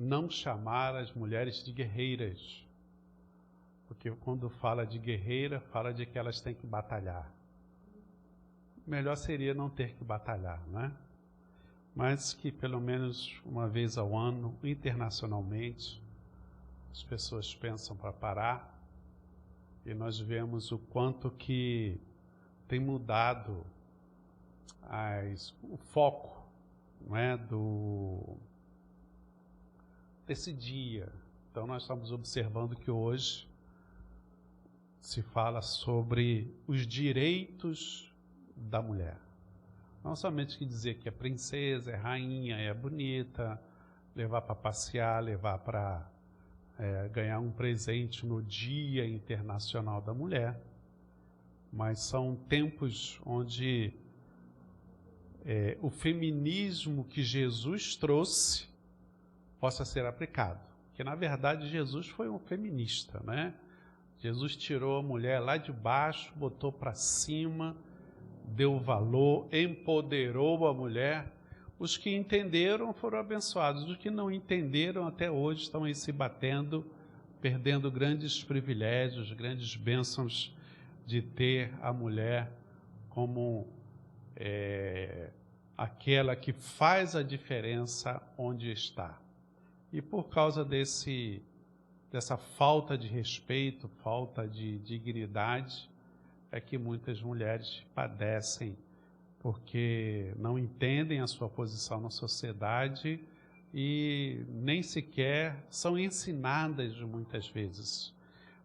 não chamar as mulheres de guerreiras. Porque quando fala de guerreira, fala de que elas têm que batalhar. Melhor seria não ter que batalhar, né? Mas que pelo menos uma vez ao ano, internacionalmente, as pessoas pensam para parar e nós vemos o quanto que tem mudado o foco, não é, desse dia. Então nós estamos observando que hoje se fala sobre os direitos da mulher. Não somente que dizer que é princesa, é rainha, é bonita, levar para passear, levar para ganhar um presente no Dia Internacional da Mulher, mas são tempos onde o feminismo que Jesus trouxe possa ser aplicado. Porque, na verdade, Jesus foi um feminista, né? Jesus tirou a mulher lá de baixo, botou para cima, deu valor, empoderou a mulher. Os que entenderam foram abençoados. Os que não entenderam até hoje estão aí se batendo, perdendo grandes privilégios, grandes bênçãos de ter a mulher como aquela que faz a diferença onde está. E por causa dessa falta de respeito, falta de dignidade, é que muitas mulheres padecem, porque não entendem a sua posição na sociedade e nem sequer são ensinadas muitas vezes.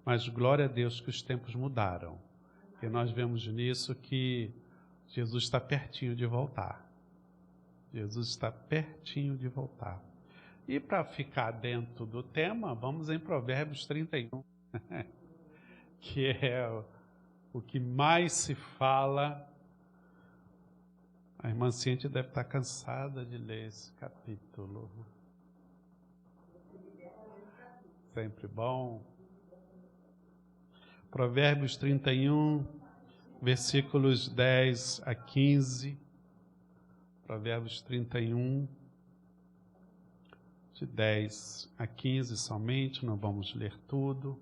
Mas glória a Deus que os tempos mudaram. E nós vemos nisso que Jesus está pertinho de voltar. Jesus está pertinho de voltar. E para ficar dentro do tema, vamos em Provérbios 31, que é o que mais se fala. A irmã Cíntia deve estar cansada de ler esse capítulo. Sempre bom. Provérbios 31, versículos 10 a 15. Provérbios 31, de 10 a 15 somente, não vamos ler tudo.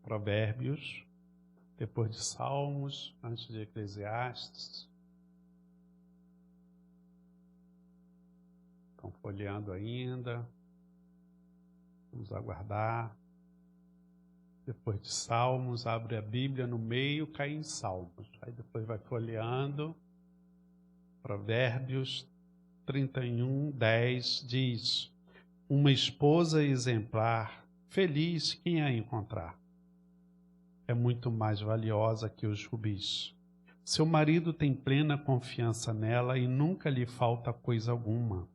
Provérbios, depois de Salmos, antes de Eclesiastes. Estão folheando ainda. Vamos aguardar. Depois de Salmos, abre a Bíblia no meio, cai em Salmos. Aí depois vai folheando. Provérbios 31, 10 diz: uma esposa exemplar, feliz quem a encontrar. É muito mais valiosa que os rubis. Seu marido tem plena confiança nela e nunca lhe falta coisa alguma.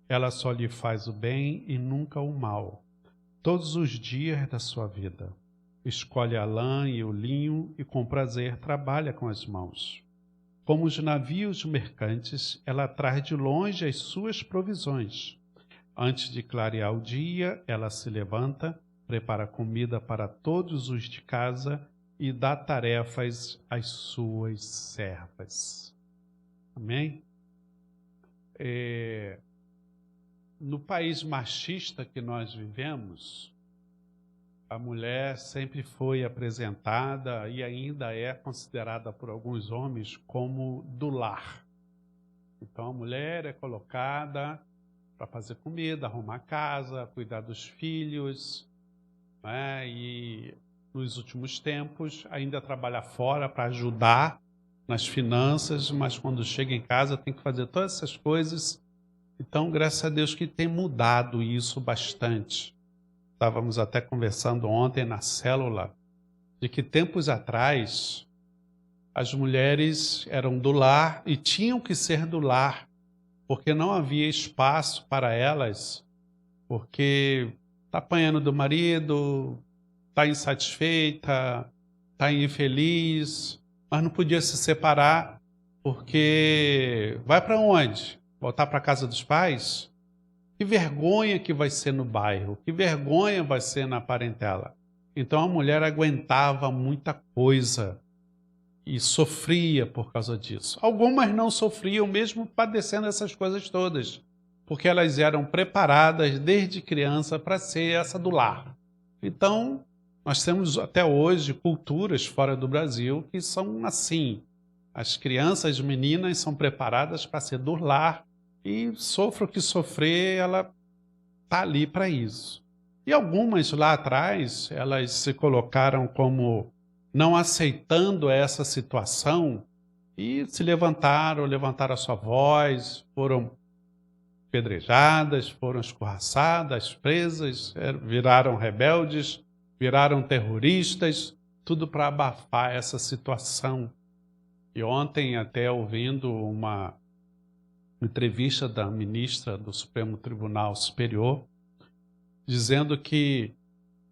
Ela só lhe faz o bem e nunca o mal, todos os dias da sua vida. Escolhe a lã e o linho e com prazer trabalha com as mãos. Como os navios mercantes, ela traz de longe as suas provisões. Antes de clarear o dia, ela se levanta, prepara comida para todos os de casa e dá tarefas às suas servas. Amém? No país machista que nós vivemos, a mulher sempre foi apresentada e ainda é considerada por alguns homens como do lar. Então a mulher é colocada para fazer comida, arrumar casa, cuidar dos filhos, né? E nos últimos tempos ainda trabalha fora para ajudar nas finanças, mas quando chega em casa tem que fazer todas essas coisas. Então, graças a Deus que tem mudado isso bastante. Estávamos até conversando ontem na célula de que tempos atrás as mulheres eram do lar e tinham que ser do lar, porque não havia espaço para elas, porque está apanhando do marido, está insatisfeita, está infeliz, mas não podia se separar, porque vai para onde? Voltar para a casa dos pais? Que vergonha que vai ser no bairro, que vergonha vai ser na parentela. Então a mulher aguentava muita coisa. e sofria por causa disso. Algumas não sofriam mesmo padecendo essas coisas todas, porque elas eram preparadas desde criança para ser essa do lar. Então, nós temos até hoje culturas fora do Brasil que são assim. As crianças meninas são preparadas para ser do lar e sofra o que sofrer, ela está ali para isso. E algumas lá atrás, elas se colocaram como não aceitando essa situação e se levantaram a sua voz, foram apedrejadas, foram escorraçadas, presas, viraram rebeldes, viraram terroristas, tudo para abafar essa situação. E ontem, até ouvindo uma entrevista da ministra do Supremo Tribunal Superior, dizendo que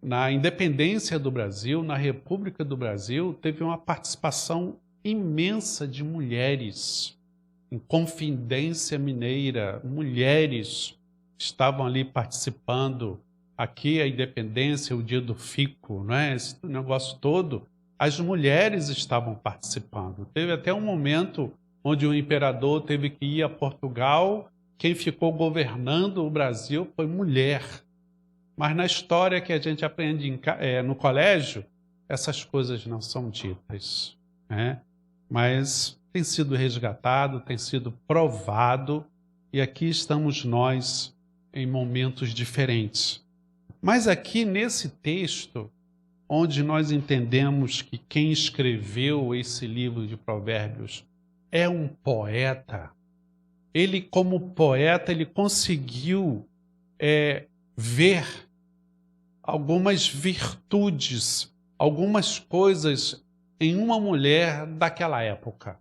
na independência do Brasil, na República do Brasil, teve uma participação imensa de mulheres. Em Confidência Mineira, mulheres estavam ali participando. Aqui a independência, o dia do fico, não é? Esse negócio todo, as mulheres estavam participando. Teve até um momento onde o imperador teve que ir a Portugal, quem ficou governando o Brasil foi mulher. Mas na história que a gente aprende no colégio, essas coisas não são ditas, né? Mas tem sido resgatado, tem sido provado, e aqui estamos nós em momentos diferentes. Mas aqui nesse texto, onde nós entendemos que quem escreveu esse livro de Provérbios é um poeta, ele como poeta, ele conseguiu ver algumas virtudes, algumas coisas em uma mulher daquela época.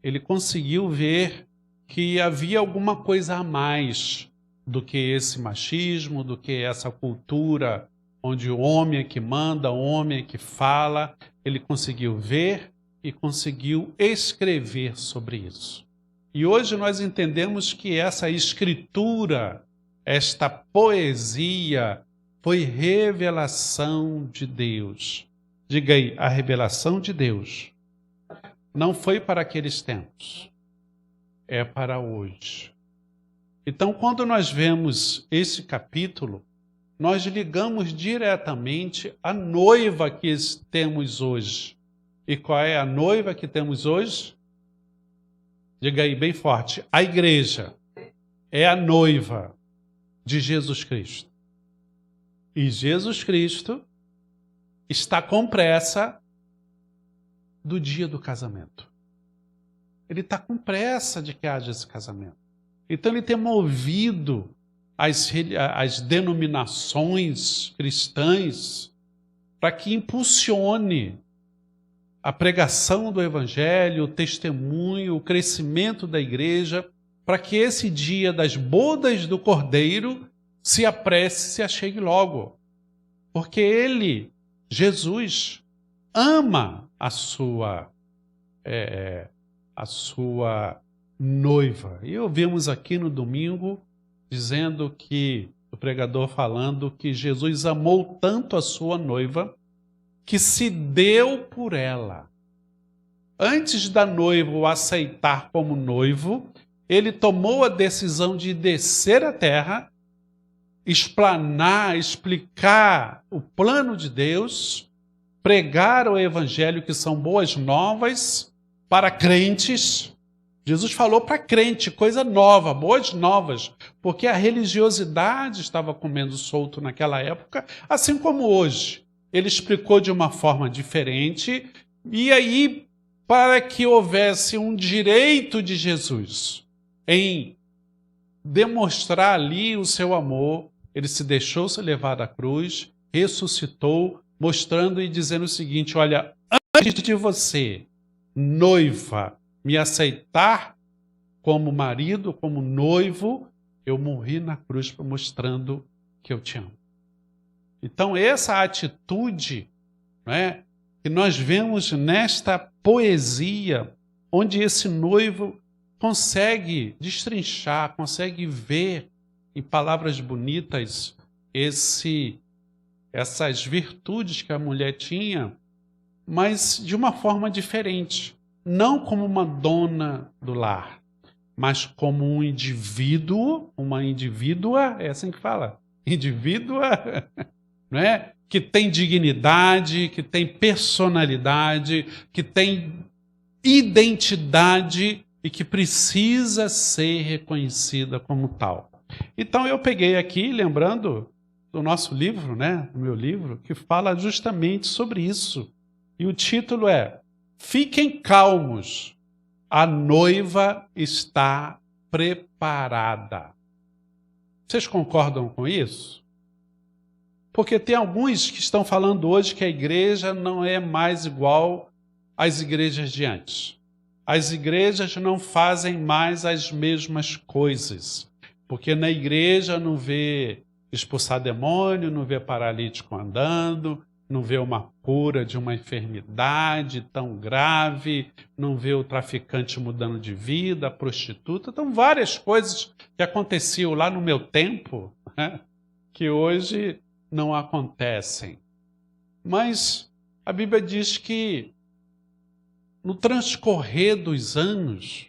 Ele conseguiu ver que havia alguma coisa a mais do que esse machismo, do que essa cultura onde o homem é que manda, o homem é que fala. Ele conseguiu ver e conseguiu escrever sobre isso. E hoje nós entendemos que essa escritura, esta poesia, foi revelação de Deus. Diga aí, a revelação de Deus não foi para aqueles tempos, é para hoje. Então, quando nós vemos esse capítulo, nós ligamos diretamente à noiva que temos hoje. E qual é a noiva que temos hoje? Diga aí bem forte, a igreja é a noiva de Jesus Cristo. E Jesus Cristo está com pressa do dia do casamento. Ele está com pressa de que haja esse casamento. Então ele tem movido as denominações cristãs para que impulsione a pregação do evangelho, o testemunho, o crescimento da igreja, para que esse dia das bodas do Cordeiro se apresse, se achegue logo. Porque ele, Jesus, ama a sua noiva. E ouvimos aqui no domingo, dizendo que, o pregador falando que Jesus amou tanto a sua noiva, que se deu por ela. Antes da noiva o aceitar como noivo, ele tomou a decisão de descer à terra, explicar o plano de Deus, pregar o evangelho, que são boas novas para crentes. Jesus falou para crente, coisa nova, boas novas, porque a religiosidade estava comendo solto naquela época, assim como hoje. Ele explicou de uma forma diferente, e aí, para que houvesse um direito de Jesus em demonstrar ali o seu amor, ele se deixou se levar à cruz, ressuscitou, mostrando e dizendo o seguinte: olha, antes de você, noiva, me aceitar como marido, como noivo, eu morri na cruz mostrando que eu te amo. Então, essa atitude, né, que nós vemos nesta poesia, onde esse noivo consegue destrinchar, consegue ver em palavras bonitas essas virtudes que a mulher tinha, mas de uma forma diferente. Não como uma dona do lar, mas como um indivíduo, uma indivídua, é assim que fala, indivídua, não é? Que tem dignidade, que tem personalidade, que tem identidade e que precisa ser reconhecida como tal. Então eu peguei aqui, lembrando do nosso livro, né, do meu livro, que fala justamente sobre isso. E o título é Fiquem calmos, a noiva está preparada. Vocês concordam com isso? Porque tem alguns que estão falando hoje que a igreja não é mais igual às igrejas de antes. As igrejas não fazem mais as mesmas coisas. Porque na igreja não vê expulsar demônio, não vê paralítico andando, não vê uma cura de uma enfermidade tão grave, não vê o traficante mudando de vida, a prostituta. Então, várias coisas que aconteciam lá no meu tempo, né, que hoje não acontecem. Mas a Bíblia diz que no transcorrer dos anos,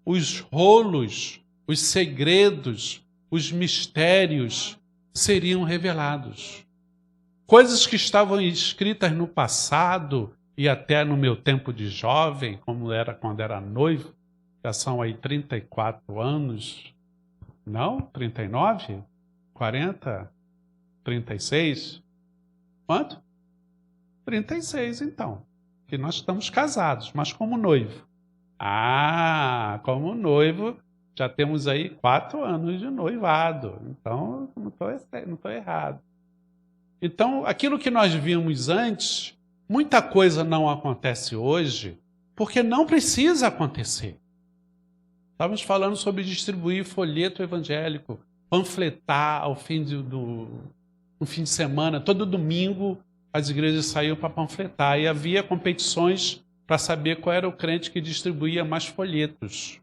os rolos, os segredos, os mistérios seriam revelados. Coisas que estavam escritas no passado e até no meu tempo de jovem, como era quando era noivo, já são aí 34 anos, não? 39? 40? 36? Quanto? 36, então. Que nós estamos casados, mas como noivo. Ah, como noivo, já temos aí 4 anos de noivado. Então, não estou errado. Então, aquilo que nós vimos antes, muita coisa não acontece hoje, porque não precisa acontecer. Estávamos falando sobre distribuir folheto evangélico, panfletar ao no fim de semana, todo domingo as igrejas saíam para panfletar e havia competições para saber qual era o crente que distribuía mais folhetos.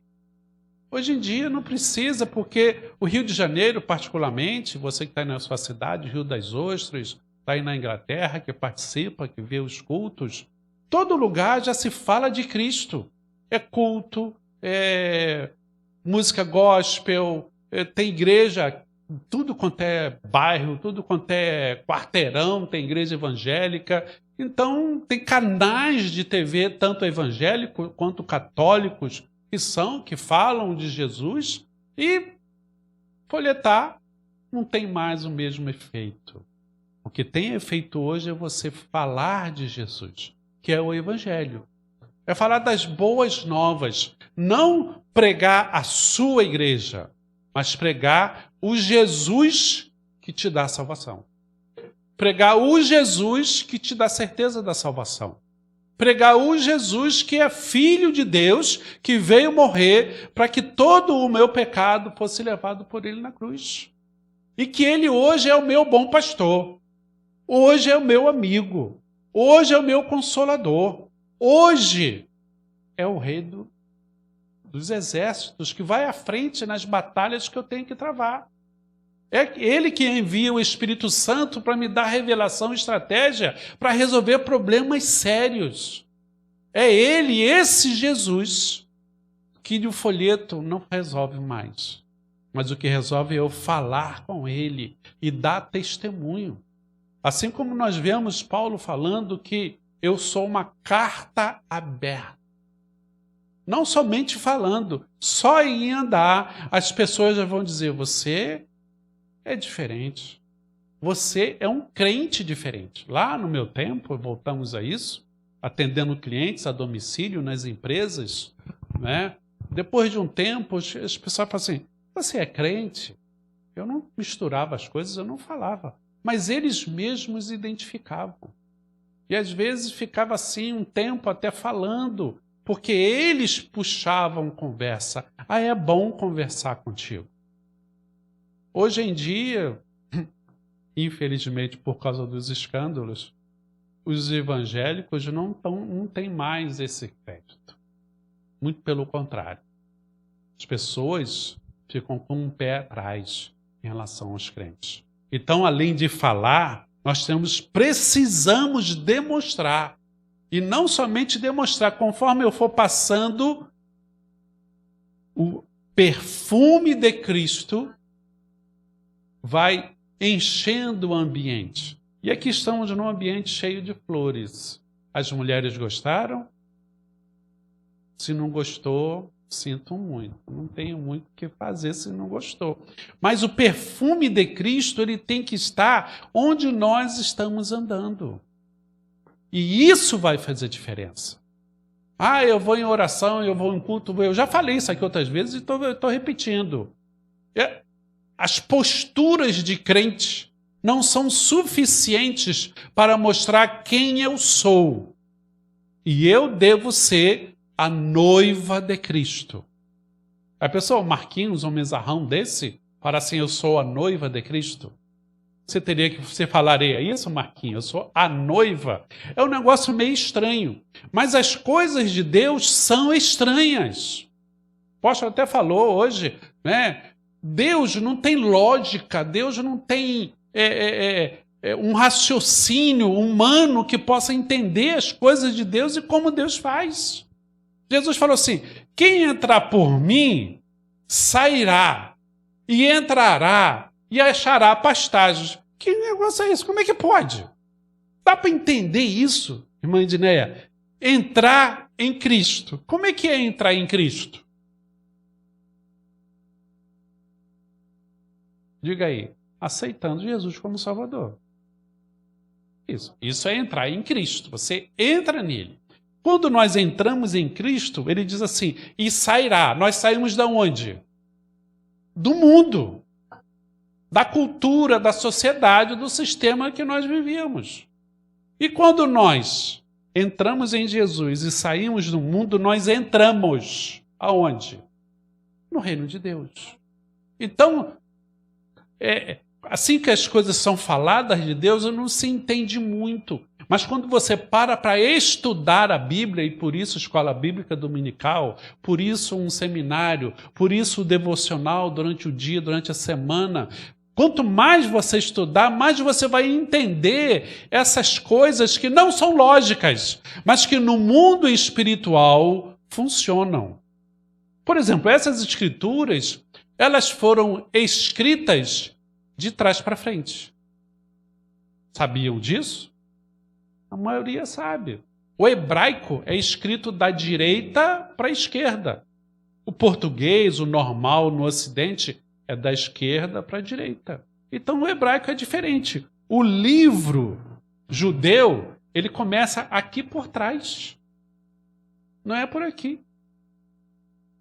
Hoje em dia não precisa, porque o Rio de Janeiro, particularmente, você que está aí na sua cidade, Rio das Ostras, está aí na Inglaterra, que participa, que vê os cultos, todo lugar já se fala de Cristo. É culto, é música gospel, tem igreja, tudo quanto é bairro, tudo quanto é quarteirão, tem igreja evangélica. Então, tem canais de TV, tanto evangélicos quanto católicos, que falam de Jesus, e folhetar não tem mais o mesmo efeito. O que tem efeito hoje é você falar de Jesus, que é o Evangelho. É falar das boas novas, não pregar a sua igreja, mas pregar o Jesus que te dá salvação. Pregar o Jesus que te dá certeza da salvação. Pregar o Jesus que é Filho de Deus, que veio morrer para que todo o meu pecado fosse levado por ele na cruz. E que ele hoje é o meu bom pastor. Hoje é o meu amigo. Hoje é o meu consolador. Hoje é o rei dos exércitos que vai à frente nas batalhas que eu tenho que travar. É ele que envia o Espírito Santo para me dar revelação e estratégia para resolver problemas sérios. É ele, esse Jesus, que o folheto não resolve mais. Mas o que resolve é eu falar com ele e dar testemunho. Assim como nós vemos Paulo falando que eu sou uma carta aberta. Não somente falando, só em andar, as pessoas já vão dizer, você é diferente. Você é um crente diferente. Lá no meu tempo, voltamos a isso, atendendo clientes a domicílio nas empresas, né? Depois de um tempo, as pessoas falam assim, você é crente? Eu não misturava as coisas, eu não falava. Mas eles mesmos identificavam. E às vezes ficava assim um tempo até falando, porque eles puxavam conversa. Ah, é bom conversar contigo. Hoje em dia, infelizmente por causa dos escândalos, os evangélicos não têm mais esse crédito. Muito pelo contrário. As pessoas ficam com um pé atrás em relação aos crentes. Então, além de falar, nós precisamos demonstrar E não somente demonstrar, conforme eu for passando, o perfume de Cristo vai enchendo o ambiente. E aqui estamos num ambiente cheio de flores. As mulheres gostaram? Se não gostou, sinto muito. Não tenho muito o que fazer se não gostou. Mas o perfume de Cristo, ele tem que estar onde nós estamos andando. E isso vai fazer diferença. Ah, eu vou em oração, eu vou em culto. Eu já falei isso aqui outras vezes e estou repetindo. As posturas de crente não são suficientes para mostrar quem eu sou. E eu devo ser a noiva de Cristo. A pessoa, o Marquinhos, um mezarrão desse, para assim, eu sou a noiva de Cristo. Você falaria isso, Marquinhos? Eu sou a noiva. É um negócio meio estranho. Mas as coisas de Deus são estranhas. O apóstolo até falou hoje, né? Deus não tem lógica, Deus não tem um raciocínio humano que possa entender as coisas de Deus e como Deus faz. Jesus falou assim, quem entrar por mim, sairá e entrará e achará pastagens. Que negócio é isso? Como é que pode? Dá para entender isso, irmã Edneia? Entrar em Cristo. Como é que é entrar em Cristo? Diga aí, aceitando Jesus como Salvador. Isso é entrar em Cristo. Você entra nele. Quando nós entramos em Cristo, ele diz assim, e sairá. Nós saímos de onde? Do mundo. Da cultura, da sociedade, do sistema que nós vivíamos. E quando nós entramos em Jesus e saímos do mundo, nós entramos aonde? No reino de Deus. Então, assim que as coisas são faladas de Deus, não se entende muito. Mas quando você para estudar a Bíblia, e por isso escola bíblica dominical, por isso um seminário, por isso o devocional durante o dia, durante a semana, quanto mais você estudar, mais você vai entender essas coisas que não são lógicas, mas que no mundo espiritual funcionam. Por exemplo, essas escrituras, elas foram escritas de trás para frente. Sabiam disso? A maioria sabe. O hebraico é escrito da direita para a esquerda. O português, o normal no Ocidente, é da esquerda para a direita. Então o hebraico é diferente. O livro judeu, ele começa aqui por trás. Não é por aqui.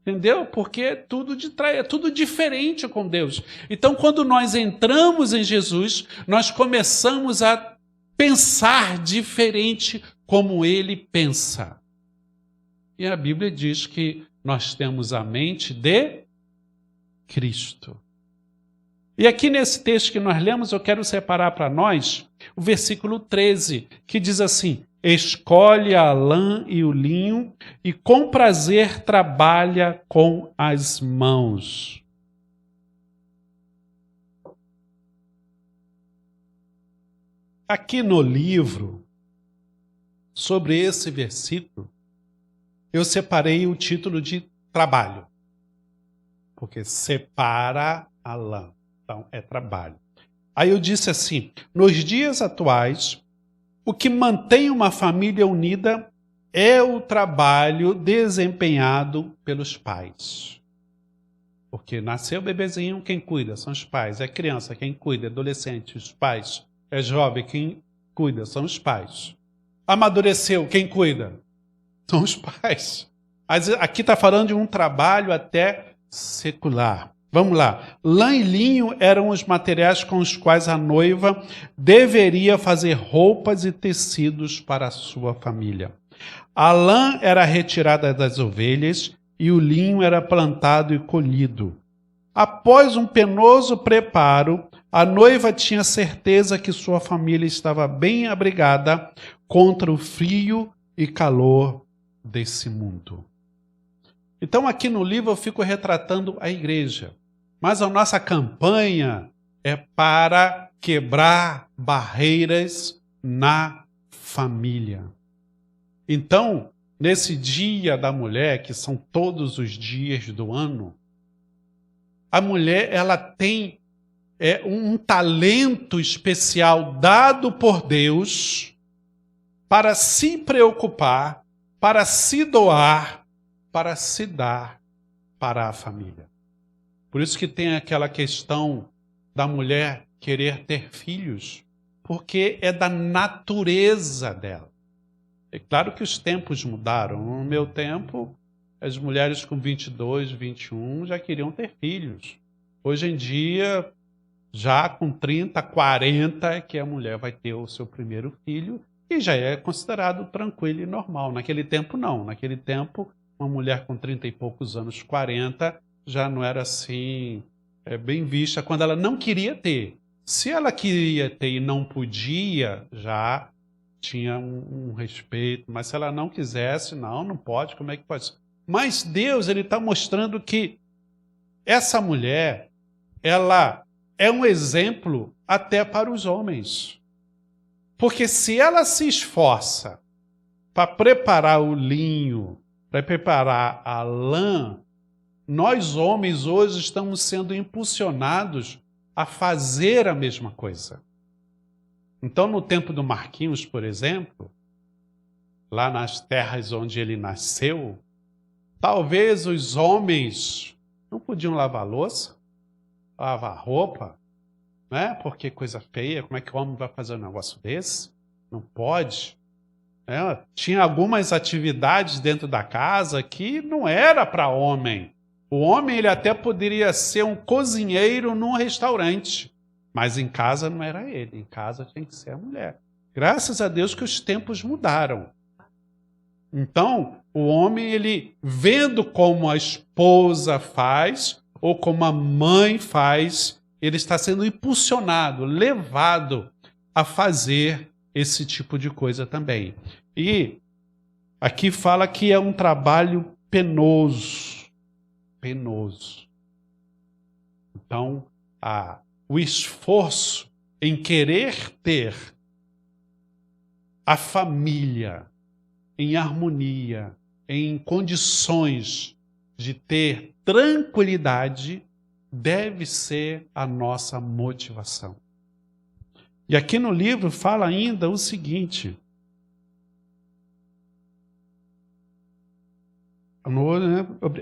Entendeu? Porque é tudo de trás, é tudo diferente com Deus. Então, quando nós entramos em Jesus, nós começamos a pensar diferente como Ele pensa. E a Bíblia diz que nós temos a mente de Cristo. E aqui nesse texto que nós lemos, eu quero separar para nós o versículo 13, que diz assim, escolhe a lã e o linho e com prazer trabalha com as mãos. Aqui no livro, sobre esse versículo, eu separei o título de trabalho. Porque separa a lã. Então, é trabalho. Aí eu disse assim, nos dias atuais, o que mantém uma família unida é o trabalho desempenhado pelos pais. Porque nasceu o bebezinho, quem cuida são os pais. É criança, quem cuida, é adolescente, os pais. É jovem, quem cuida são os pais. Amadureceu, quem cuida? São os pais. Mas aqui está falando de um trabalho até secular. Vamos lá. Lã e linho eram os materiais com os quais a noiva deveria fazer roupas e tecidos para a sua família. A lã era retirada das ovelhas e o linho era plantado e colhido. Após um penoso preparo, a noiva tinha certeza que sua família estava bem abrigada contra o frio e calor desse mundo. Então, aqui no livro eu fico retratando a igreja. Mas a nossa campanha é para quebrar barreiras na família. Então, nesse dia da mulher, que são todos os dias do ano, a mulher ela tem um talento especial dado por Deus para se preocupar, para se doar, para se dar para a família. Por isso que tem aquela questão da mulher querer ter filhos, porque é da natureza dela. É claro que os tempos mudaram. No meu tempo, as mulheres com 22, 21 já queriam ter filhos. Hoje em dia, já com 30, 40, é que a mulher vai ter o seu primeiro filho e já é considerado tranquilo e normal. Naquele tempo, não. Naquele tempo, uma mulher com 30 e poucos anos, 40, já não era assim bem vista quando ela não queria ter. Se ela queria ter e não podia, já tinha um respeito. Mas se ela não quisesse, não pode, como é que pode? Mas Deus, ele está mostrando que essa mulher, ela é um exemplo até para os homens. Porque se ela se esforça para preparar o linho, para preparar a lã, nós homens hoje estamos sendo impulsionados a fazer a mesma coisa. Então, no tempo do Marquinhos, por exemplo, lá nas terras onde ele nasceu, talvez os homens não podiam lavar louça, lavar roupa, né? Porque coisa feia, como é que o homem vai fazer um negócio desse? Não pode. Tinha algumas atividades dentro da casa que não era para homem. O homem ele até poderia ser um cozinheiro num restaurante, mas em casa não era ele, em casa tinha que ser a mulher. Graças a Deus que os tempos mudaram. Então, o homem, ele vendo como a esposa faz, ou como a mãe faz, ele está sendo impulsionado, levado a fazer esse tipo de coisa também. E aqui fala que é um trabalho penoso. Penoso. Então, o esforço em querer ter a família em harmonia, em condições de ter tranquilidade, deve ser a nossa motivação. E aqui no livro fala ainda o seguinte: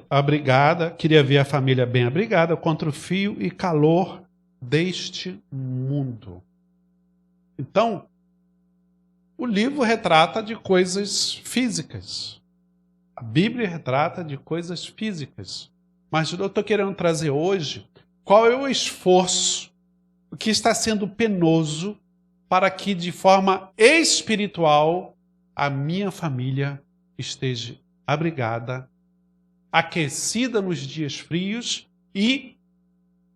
abrigada, queria ver a família bem abrigada contra o frio e calor deste mundo. Então, o livro retrata de coisas físicas. A Bíblia retrata de coisas físicas. Mas eu estou querendo trazer hoje qual é o esforço que está sendo penoso para que, de forma espiritual, a minha família esteja abrigada, aquecida nos dias frios e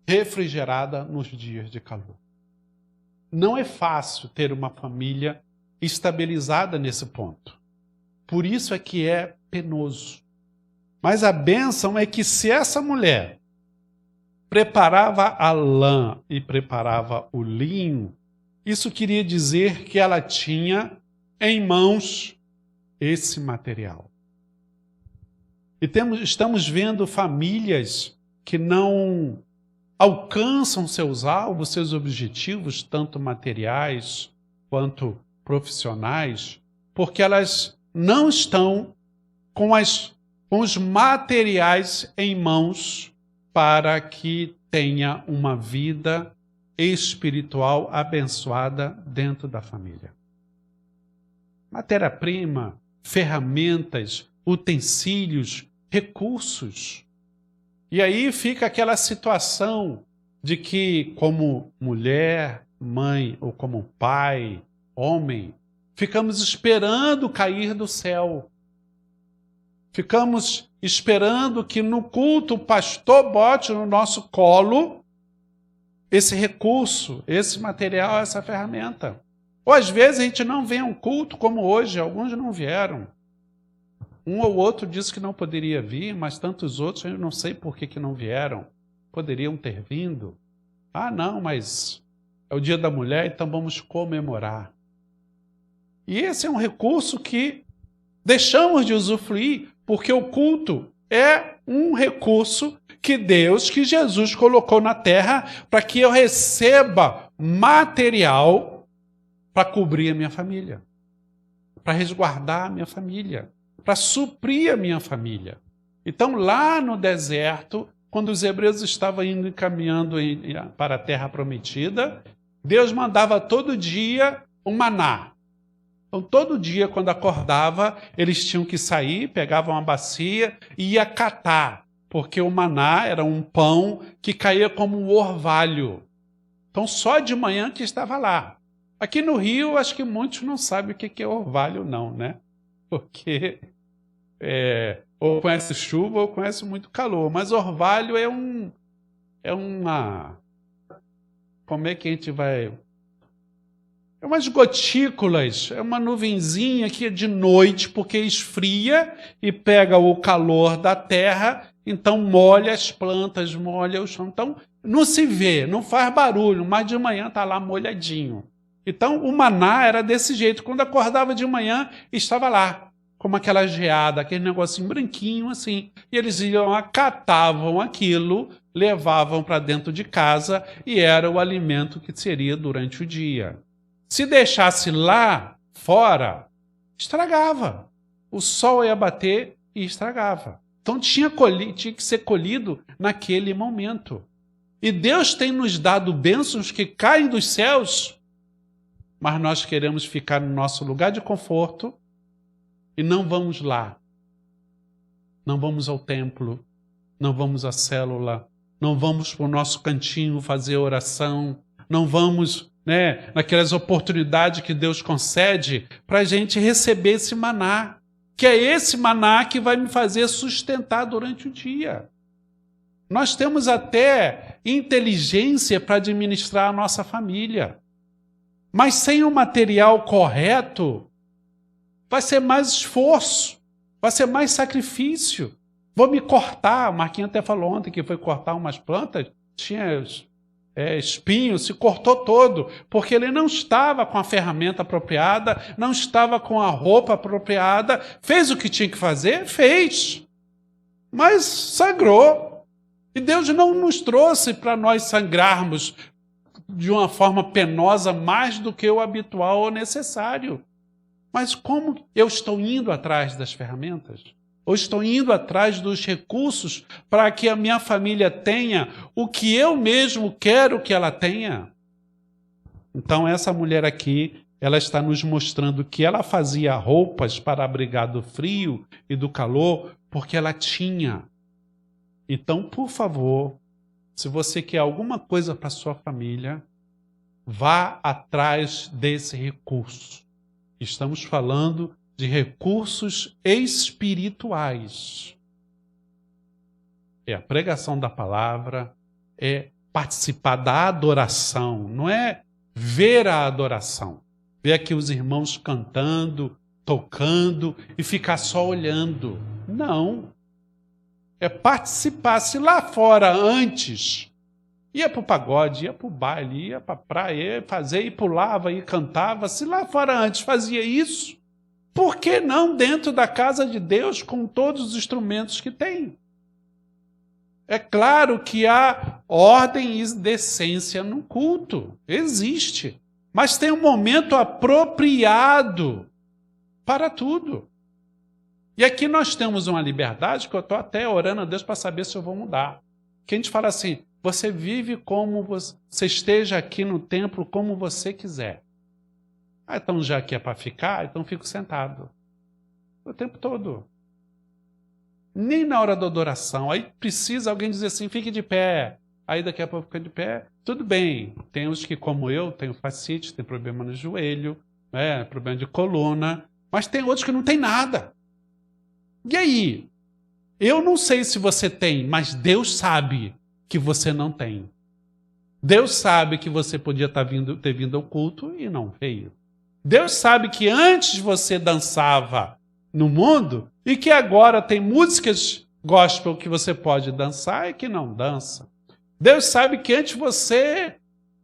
refrigerada nos dias de calor. Não é fácil ter uma família estabilizada nesse ponto. Por isso é que é penoso. Mas a bênção é que se essa mulher preparava a lã e preparava o linho, isso queria dizer que ela tinha em mãos esse material. E estamos vendo famílias que não alcançam seus alvos, seus objetivos, tanto materiais quanto profissionais, porque elas não estão com os materiais em mãos para que tenha uma vida espiritual abençoada dentro da família. Matéria-prima, ferramentas, utensílios, recursos. E aí fica aquela situação de que, como mulher, mãe, ou como pai, homem, ficamos esperando cair do céu. Ficamos esperando que no culto o pastor bote no nosso colo esse recurso, esse material, essa ferramenta. Ou às vezes a gente não vem a um culto como hoje, alguns não vieram. Um ou outro disse que não poderia vir, mas tantos outros, eu não sei por que não vieram. Poderiam ter vindo. Ah, não, mas é o dia da mulher, então vamos comemorar. E esse é um recurso que Deixamos de usufruir porque o culto é um recurso que Deus, que Jesus colocou na terra para que eu receba material para cobrir a minha família, para resguardar a minha família, para suprir a minha família. Então, lá no deserto, quando os hebreus estavam indo e caminhando para a terra prometida, Deus mandava todo dia um maná. Então, todo dia, quando acordava, eles tinham que sair, pegavam uma bacia e ia catar, porque o maná era um pão que caía como um orvalho. Então, só de manhã que estava lá. Aqui no Rio, acho que muitos não sabem o que é orvalho, não, né? Porque ou conhece chuva ou conhece muito calor. Mas orvalho é uma... Como é que a gente vai... É umas gotículas, é uma nuvenzinha que é de noite, porque esfria e pega o calor da terra, então molha as plantas, molha o chão. Então, não se vê, não faz barulho, mas de manhã está lá molhadinho. Então, o maná era desse jeito. Quando acordava de manhã, estava lá, como aquela geada, aquele negocinho branquinho assim. E eles iam, catavam aquilo, levavam para dentro de casa e era o alimento que seria durante o dia. Se deixasse lá fora, estragava. O sol ia bater e estragava. Então tinha que ser colhido naquele momento. E Deus tem nos dado bênçãos que caem dos céus, mas nós queremos ficar no nosso lugar de conforto e não vamos lá. Não vamos ao templo, não vamos à célula, não vamos para o nosso cantinho fazer oração, não vamos... naquelas oportunidades que Deus concede para a gente receber esse maná, que é esse maná que vai me fazer sustentar durante o dia. Nós temos até inteligência para administrar a nossa família, mas sem o material correto, vai ser mais esforço, vai ser mais sacrifício. Vou me cortar, o Marquinhos até falou ontem que foi cortar umas plantas, tinha... espinho, se cortou todo, porque ele não estava com a ferramenta apropriada, não estava com a roupa apropriada, fez o que tinha que fazer? Fez, mas sangrou. E Deus não nos trouxe para nós sangrarmos de uma forma penosa mais do que o habitual ou necessário. Mas como eu estou indo atrás das ferramentas? Ou estou indo atrás dos recursos para que a minha família tenha o que eu mesmo quero que ela tenha? Então, essa mulher aqui, ela está nos mostrando que ela fazia roupas para abrigar do frio e do calor, porque ela tinha. Então, por favor, se você quer alguma coisa para sua família, vá atrás desse recurso. Estamos falando de recursos espirituais. É a pregação da palavra, é participar da adoração, não é ver a adoração, ver aqui os irmãos cantando, tocando e ficar só olhando. Não. É participar. Se lá fora antes ia para o pagode, ia para o baile, ia para a praia, ia fazer, e pulava, e cantava, se lá fora antes fazia isso, por que não dentro da casa de Deus com todos os instrumentos que tem? É claro que há ordem e decência no culto, existe, mas tem um momento apropriado para tudo. E aqui nós temos uma liberdade que eu estou até orando a Deus para saber se eu vou mudar. Que a gente fala assim, você vive como você esteja aqui no templo como você quiser. Então já que é para ficar, então fico sentado. O tempo todo. Nem na hora da adoração. Aí precisa alguém dizer assim, fique de pé. Aí daqui a pouco fica de pé. Tudo bem. Tem uns que, como eu, tem fascite, tem problema no joelho, problema de coluna. Mas tem outros que não tem nada. E aí? Eu não sei se você tem, mas Deus sabe que você não tem. Deus sabe que você podia ter vindo ao culto e não veio. Deus sabe que antes você dançava no mundo e que agora tem músicas gospel que você pode dançar e que não dança. Deus sabe que antes você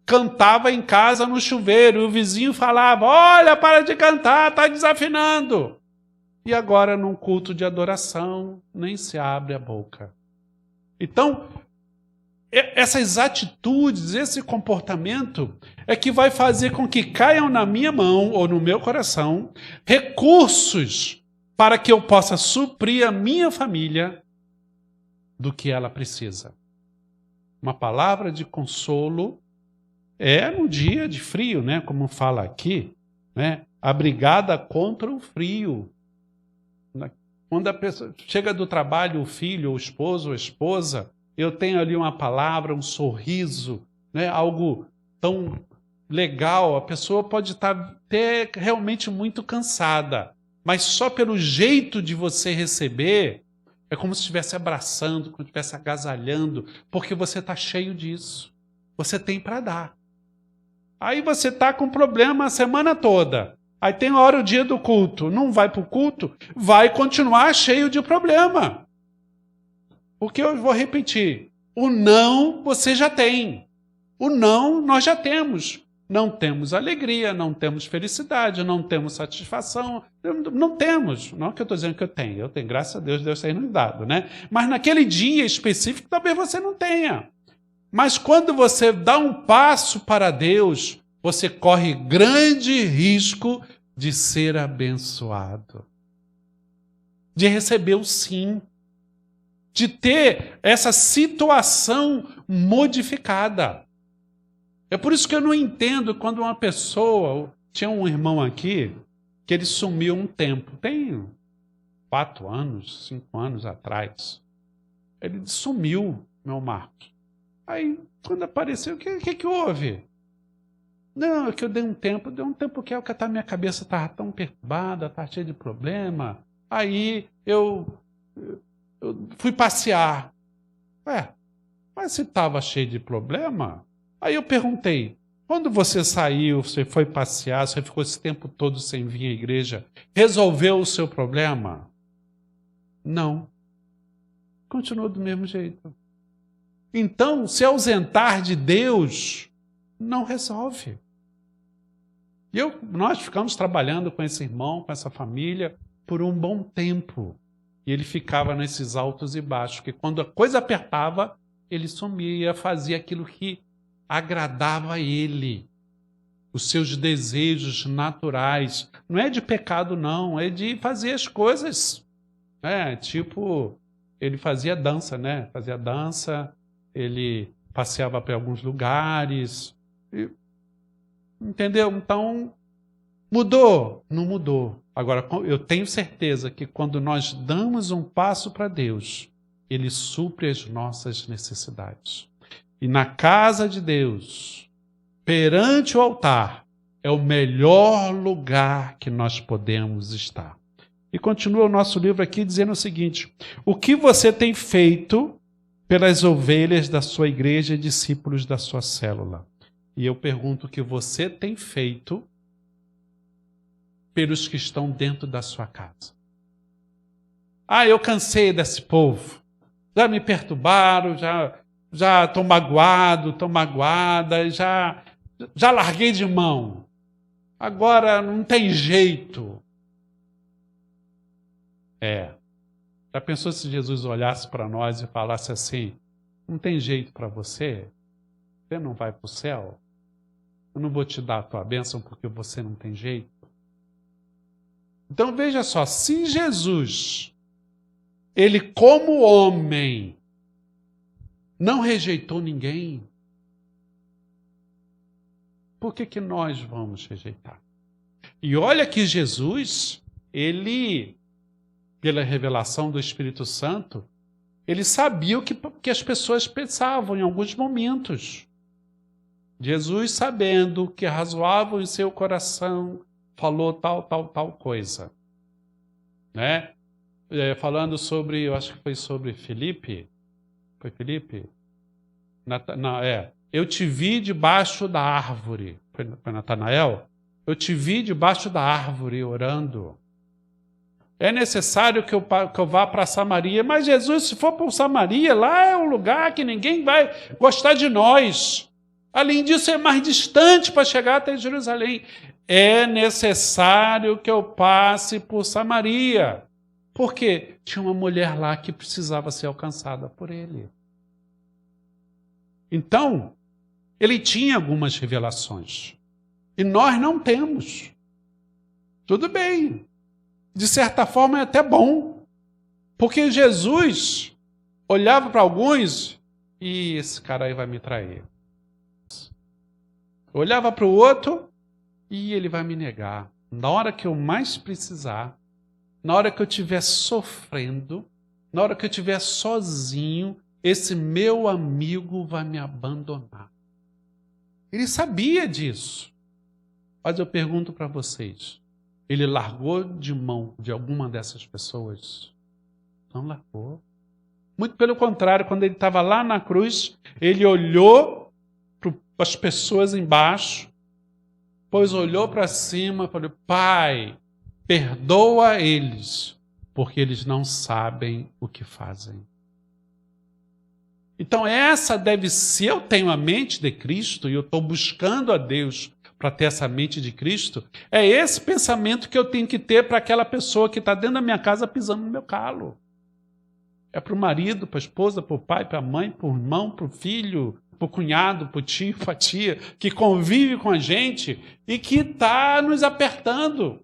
cantava em casa no chuveiro e o vizinho falava, olha, para de cantar, está desafinando. e agora num culto de adoração nem se abre a boca. Então, essas atitudes, esse comportamento é que vai fazer com que caiam na minha mão ou no meu coração recursos para que eu possa suprir a minha família do que ela precisa. Uma palavra de consolo é no dia de frio, né? Como fala aqui, né? Abrigada contra o frio. Quando a pessoa chega do trabalho, o filho, o esposo ou a esposa, eu tenho ali uma palavra, um sorriso, né? Algo tão legal. A pessoa pode estar até realmente muito cansada, mas só pelo jeito de você receber, é como se estivesse abraçando, como se estivesse agasalhando, porque você está cheio disso. Você tem para dar. Aí você está com problema a semana toda. Aí tem hora o dia do culto. Não vai para o culto, vai continuar cheio de problema. Porque eu vou repetir. O não você já tem. O não nós já temos. Não temos alegria, não temos felicidade, não temos satisfação. Não temos. Não é que eu estou dizendo que eu tenho. Eu tenho, graças a Deus, Deus tem nos dado, né? Mas naquele dia específico, talvez você não tenha. Mas quando você dá um passo para Deus, você corre grande risco de ser abençoado. De receber o sim. De ter essa situação modificada. É por isso que eu não entendo quando uma pessoa... Tinha um irmão aqui que ele sumiu um tempo. Tem 4 anos, 5 anos atrás. Ele sumiu, meu Marcos. Aí, quando apareceu, o que houve? Não, é que eu dei um tempo que a minha cabeça estava tão perturbada, estava cheia de problema. Aí eu fui passear. Mas se estava cheio de problema... Aí eu perguntei, quando você saiu, você foi passear, você ficou esse tempo todo sem vir à igreja, resolveu o seu problema? Não. Continuou do mesmo jeito. Então, se ausentar de Deus, não resolve. Nós ficamos trabalhando com esse irmão, com essa família, por um bom tempo. E ele ficava nesses altos e baixos, que quando a coisa apertava, ele sumia, fazia aquilo que agradava a ele, os seus desejos naturais. Não é de pecado, não, é de fazer as coisas. Tipo, ele fazia dança, né? Fazia dança, ele passeava para alguns lugares. Entendeu? Então, mudou? Não mudou. Agora, eu tenho certeza que quando nós damos um passo para Deus, Ele supre as nossas necessidades. E na casa de Deus, perante o altar, é o melhor lugar que nós podemos estar. E continua o nosso livro aqui dizendo o seguinte: o que você tem feito pelas ovelhas da sua igreja e discípulos da sua célula? E eu pergunto o que você tem feito pelos que estão dentro da sua casa. Eu cansei desse povo. Já me perturbaram, já estou magoado, estou magoada, já larguei de mão. Agora não tem jeito. Já pensou se Jesus olhasse para nós e falasse assim: não tem jeito para você? Você não vai para o céu? Eu não vou te dar a tua bênção porque você não tem jeito? Então veja só, se Jesus, ele como homem, não rejeitou ninguém, por que nós vamos rejeitar? E olha que Jesus, ele, pela revelação do Espírito Santo, ele sabia o que as pessoas pensavam em alguns momentos. Jesus, sabendo que razoável em seu coração, falou tal coisa. Né? Falando sobre, eu acho que foi sobre Filipe. Foi Filipe? Eu te vi debaixo da árvore. Foi Natanael? Eu te vi debaixo da árvore orando. É necessário que eu vá para Samaria. Mas Jesus, se for para Samaria, lá é um lugar que ninguém vai gostar de nós. Além disso, é mais distante para chegar até Jerusalém. é necessário que eu passe por Samaria. Por quê? Tinha uma mulher lá que precisava ser alcançada por ele. Então, ele tinha algumas revelações. E nós não temos. Tudo bem. De certa forma é até bom. Porque Jesus olhava para alguns e esse cara aí vai me trair. Olhava para o outro e ele vai me negar. Na hora que eu mais precisar, na hora que eu estiver sofrendo, na hora que eu estiver sozinho, esse meu amigo vai me abandonar. Ele sabia disso. Mas eu pergunto para vocês, ele largou de mão de alguma dessas pessoas? Não largou. Muito pelo contrário, quando ele estava lá na cruz, ele olhou para as pessoas embaixo, depois olhou para cima e falou: Pai, perdoa eles, porque eles não sabem o que fazem. Então essa deve ser, eu tenho a mente de Cristo e eu estou buscando a Deus para ter essa mente de Cristo, é esse pensamento que eu tenho que ter para aquela pessoa que está dentro da minha casa pisando no meu calo. É para o marido, para a esposa, para o pai, para a mãe, para o irmão, para o filho, para o cunhado, para o tio, para a tia, que convive com a gente e que está nos apertando.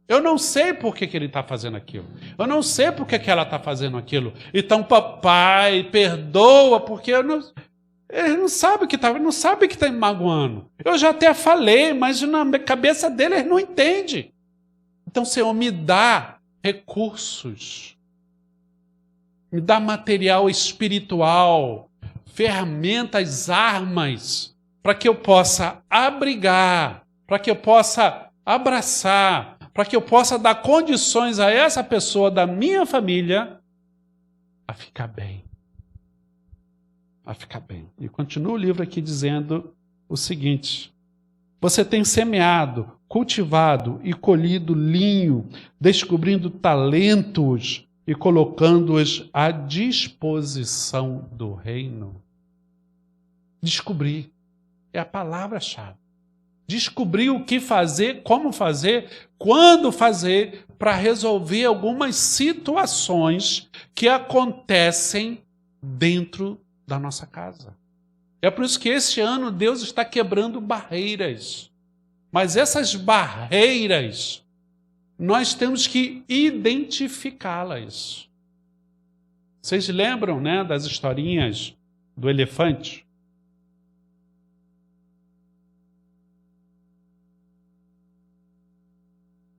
Eu não sei por que ele está fazendo aquilo. Eu não sei por que ela está fazendo aquilo. Então, papai, perdoa, porque ele não sabe o que está, não sabe que está me magoando. Eu já até falei, mas na cabeça dele ele não entende. Então, Senhor, me dá recursos. Me dá material espiritual, ferramentas, armas, para que eu possa abrigar, para que eu possa abraçar, para que eu possa dar condições a essa pessoa da minha família a ficar bem. A ficar bem. E continua o livro aqui dizendo o seguinte: você tem semeado, cultivado e colhido linho, descobrindo talentos e colocando-os à disposição do reino. Descobrir é a palavra-chave. Descobrir o que fazer, como fazer, quando fazer, para resolver algumas situações que acontecem dentro da nossa casa. É por isso que esse ano Deus está quebrando barreiras. Mas essas barreiras, nós temos que identificá-las. Vocês lembram, né, das historinhas do elefante?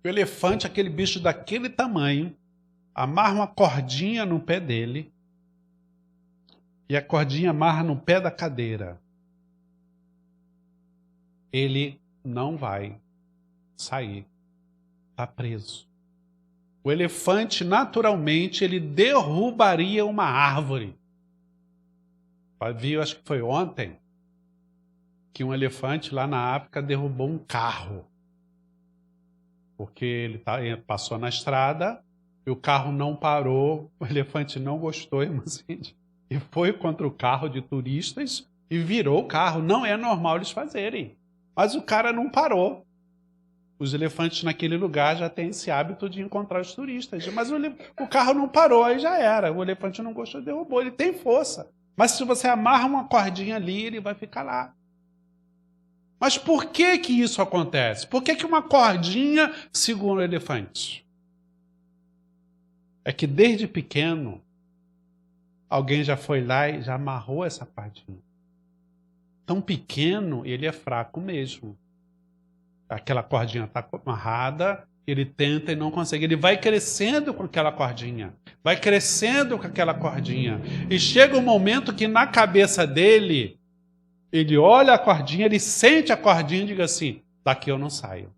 O elefante, aquele bicho daquele tamanho, amarra uma cordinha no pé dele e a cordinha amarra no pé da cadeira. Ele não vai sair. Está preso. O elefante, naturalmente, ele derrubaria uma árvore. Viu, acho que foi ontem, que um elefante lá na África derrubou um carro. Porque ele passou na estrada e o carro não parou, o elefante não gostou, irmãzinha, e foi contra o carro de turistas e virou o carro. Não é normal eles fazerem. Mas o cara não parou. Os elefantes naquele lugar já têm esse hábito de encontrar os turistas. Mas o carro não parou, aí já era. O elefante não gostou, derrubou. Ele tem força. Mas se você amarra uma cordinha ali, ele vai ficar lá. Mas por que que isso acontece? Por que que uma cordinha segura o elefante? É que desde pequeno, alguém já foi lá e já amarrou essa cordinha. Tão pequeno, ele é fraco mesmo. Aquela cordinha está amarrada, ele tenta e não consegue. Ele vai crescendo com aquela cordinha. Vai crescendo com aquela cordinha. E chega um momento que na cabeça dele, ele olha a cordinha, ele sente a cordinha e diz assim: daqui eu não saio.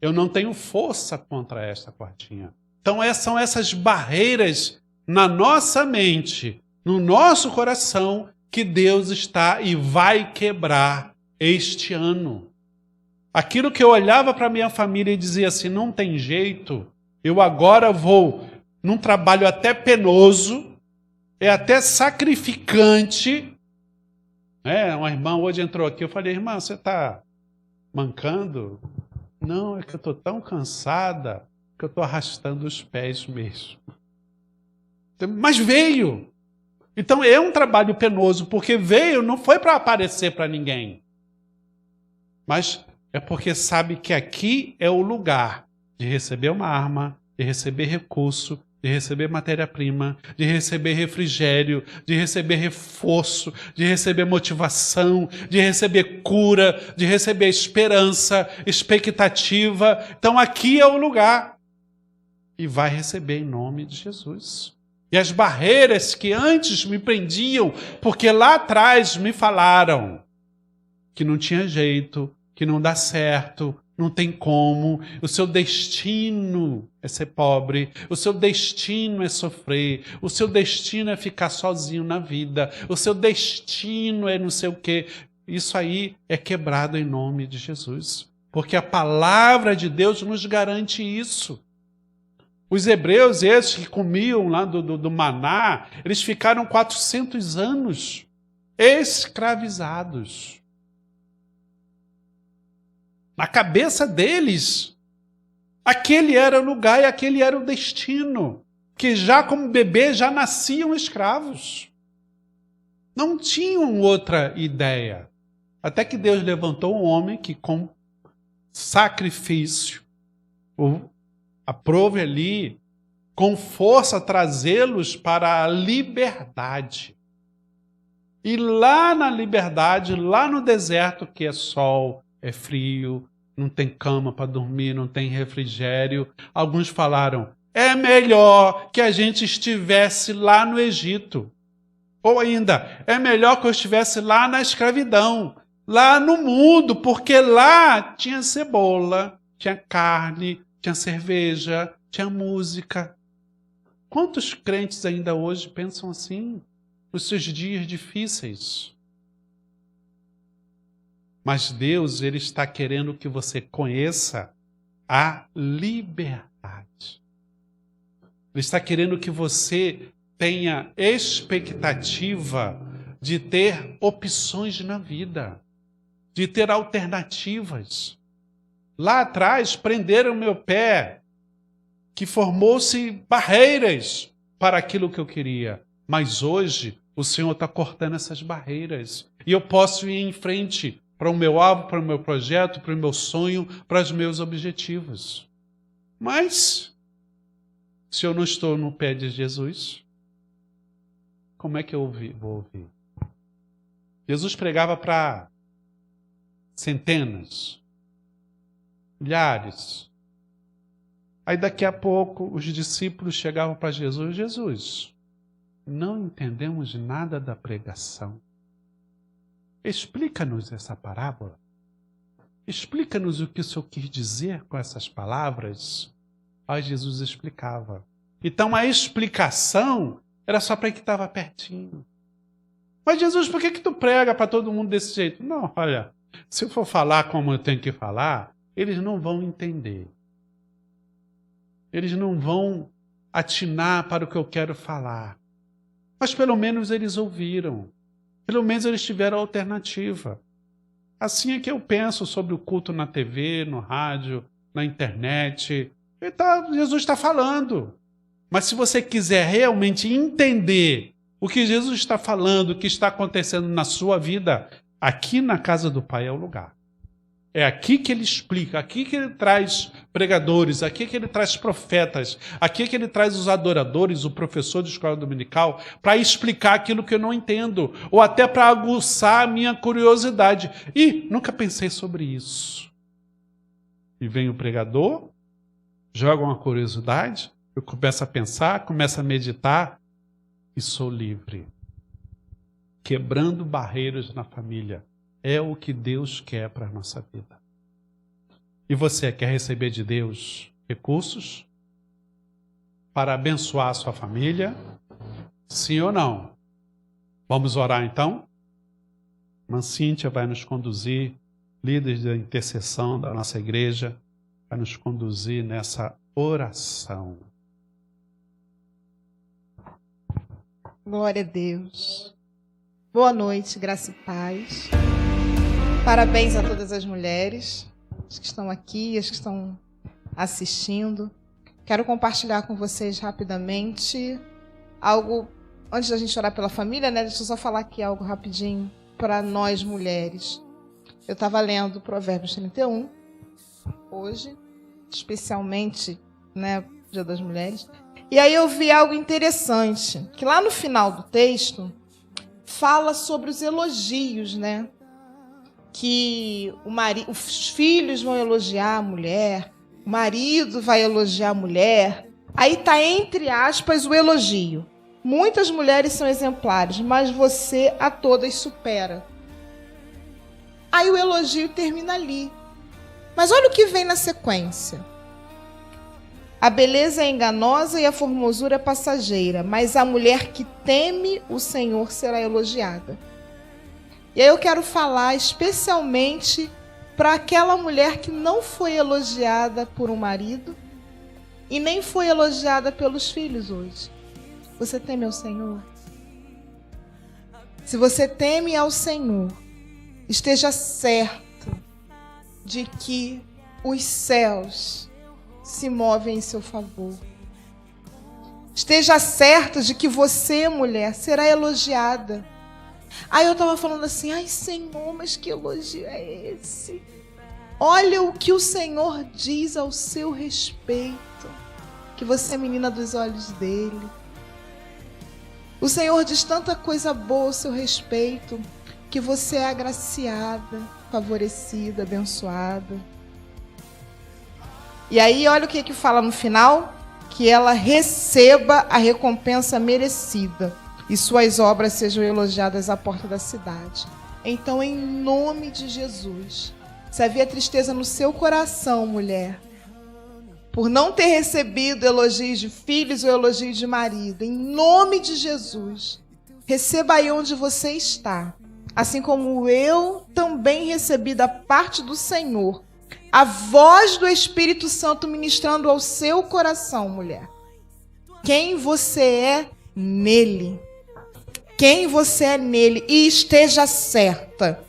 Eu não tenho força contra esta cordinha. Então são essas barreiras na nossa mente, no nosso coração, que Deus está e vai quebrar este ano. Aquilo que eu olhava para a minha família e dizia assim: não tem jeito, eu agora vou num trabalho até penoso, é até sacrificante. Uma irmã hoje entrou aqui, eu falei: irmã, você está mancando? Não, é que eu estou tão cansada que eu estou arrastando os pés mesmo. Mas veio. Então é um trabalho penoso, porque veio, não foi para aparecer para ninguém. Mas é porque sabe que aqui é o lugar de receber uma arma, de receber recurso, de receber matéria-prima, de receber refrigério, de receber reforço, de receber motivação, de receber cura, de receber esperança, expectativa. Então aqui é o lugar. E vai receber em nome de Jesus. E as barreiras que antes me prendiam, porque lá atrás me falaram que não tinha jeito, que não dá certo, não tem como, o seu destino é ser pobre, o seu destino é sofrer, o seu destino é ficar sozinho na vida, o seu destino é não sei o quê. Isso aí é quebrado em nome de Jesus, porque a palavra de Deus nos garante isso. Os hebreus, esses que comiam lá do maná, eles ficaram 400 anos escravizados. Na cabeça deles, aquele era o lugar e aquele era o destino. Que já como bebê já nasciam escravos. Não tinham outra ideia. Até que Deus levantou um homem que com sacrifício aprove ali, com força, trazê-los para a liberdade. E lá na liberdade, lá no deserto, que é sol, é frio, não tem cama para dormir, não tem refrigério. Alguns falaram, é melhor que a gente estivesse lá no Egito. Ou ainda, é melhor que eu estivesse lá na escravidão, lá no mundo, porque lá tinha cebola, tinha carne, tinha cerveja, tinha música. Quantos crentes ainda hoje pensam assim, nos seus dias difíceis? Mas Deus, Ele está querendo que você conheça a liberdade. Ele está querendo que você tenha expectativa de ter opções na vida, de ter alternativas. Lá atrás, prenderam meu pé, que formou-se barreiras para aquilo que eu queria. Mas hoje, o Senhor está cortando essas barreiras. E eu posso ir em frente para o meu alvo, para o meu projeto, para o meu sonho, para os meus objetivos. Mas, se eu não estou no pé de Jesus, como é que eu vou ouvir? Jesus pregava para centenas, milhares. Aí daqui a pouco os discípulos chegavam para Jesus. Jesus, não entendemos nada da pregação. Explica-nos essa parábola. Explica-nos o que o Senhor quis dizer com essas palavras. Aí Jesus explicava. Então a explicação era só para quem estava pertinho. Mas Jesus, por que tu prega para todo mundo desse jeito? Não, olha, se eu for falar como eu tenho que falar, eles não vão entender. Eles não vão atinar para o que eu quero falar. Mas pelo menos eles ouviram. Pelo menos eles tiveram alternativa. Assim é que eu penso sobre o culto na TV, no rádio, na internet. Jesus está falando. Mas se você quiser realmente entender o que Jesus está falando, o que está acontecendo na sua vida, aqui na casa do Pai é o lugar. É aqui que ele explica, aqui que ele traz pregadores, aqui que ele traz profetas, aqui que ele traz os adoradores, o professor de escola dominical, para explicar aquilo que eu não entendo, ou até para aguçar a minha curiosidade. E nunca pensei sobre isso. E vem o pregador, joga uma curiosidade, eu começo a pensar, começo a meditar e sou livre. Quebrando barreiras na família. É o que Deus quer para a nossa vida. E você quer receber de Deus recursos para abençoar a sua família? Sim ou não? Vamos orar então? Irmã Cíntia vai nos conduzir, líderes da intercessão da nossa igreja, vai nos conduzir nessa oração. Glória a Deus. Boa noite, graça e paz. Parabéns a todas as mulheres. as que estão aqui, as que estão assistindo. Quero compartilhar com vocês rapidamente algo, antes da gente orar pela família, né? Deixa eu só falar aqui algo rapidinho para nós mulheres. Eu estava lendo Provérbios 31, hoje, especialmente, né, Dia das Mulheres. E aí eu vi algo interessante, que lá no final do texto fala sobre os elogios, né? Que os filhos vão elogiar a mulher, o marido vai elogiar a mulher. Aí está, entre aspas, o elogio. Muitas mulheres são exemplares, mas você a todas supera. Aí o elogio termina ali. Mas olha o que vem na sequência. A beleza é enganosa e a formosura é passageira, mas a mulher que teme o Senhor será elogiada. E aí eu quero falar especialmente para aquela mulher que não foi elogiada por um marido e nem foi elogiada pelos filhos hoje. Você teme ao Senhor? Se você teme ao Senhor, esteja certo de que os céus se movem em seu favor. Esteja certa de que você, mulher, será elogiada. Aí eu estava falando assim, ai Senhor, mas que elogio é esse? Olha o que o Senhor diz ao seu respeito, que você é menina dos olhos dele. O Senhor diz tanta coisa boa ao seu respeito, que você é agraciada, favorecida, abençoada. E aí, olha o que fala no final, que ela receba a recompensa merecida e suas obras sejam elogiadas à porta da cidade. Então, em nome de Jesus, se havia tristeza no seu coração, mulher, por não ter recebido elogios de filhos ou elogios de marido, em nome de Jesus, receba aí onde você está. Assim como eu também recebi da parte do Senhor a voz do Espírito Santo ministrando ao seu coração, mulher. Quem você é nele. Quem você é nele. E esteja certa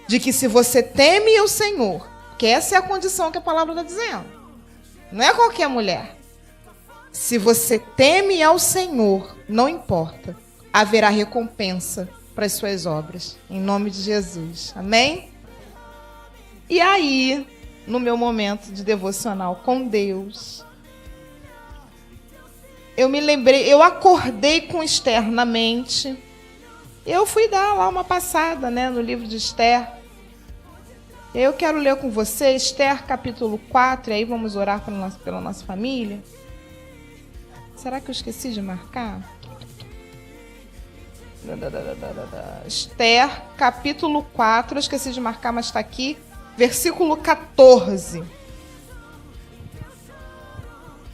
de que se você teme ao Senhor, que essa é a condição que a palavra está dizendo. Não é qualquer mulher. Se você teme ao Senhor, não importa, haverá recompensa para as suas obras. Em nome de Jesus. Amém? E aí, no meu momento de devocional com Deus, eu me lembrei, eu acordei com Esther na mente. Eu fui dar lá uma passada, né, no livro de Esther. Eu quero ler com você Esther capítulo 4, e aí vamos orar pela nossa família. Será que eu esqueci de marcar? Esther, capítulo 4, eu esqueci de marcar, mas está aqui, versículo 14.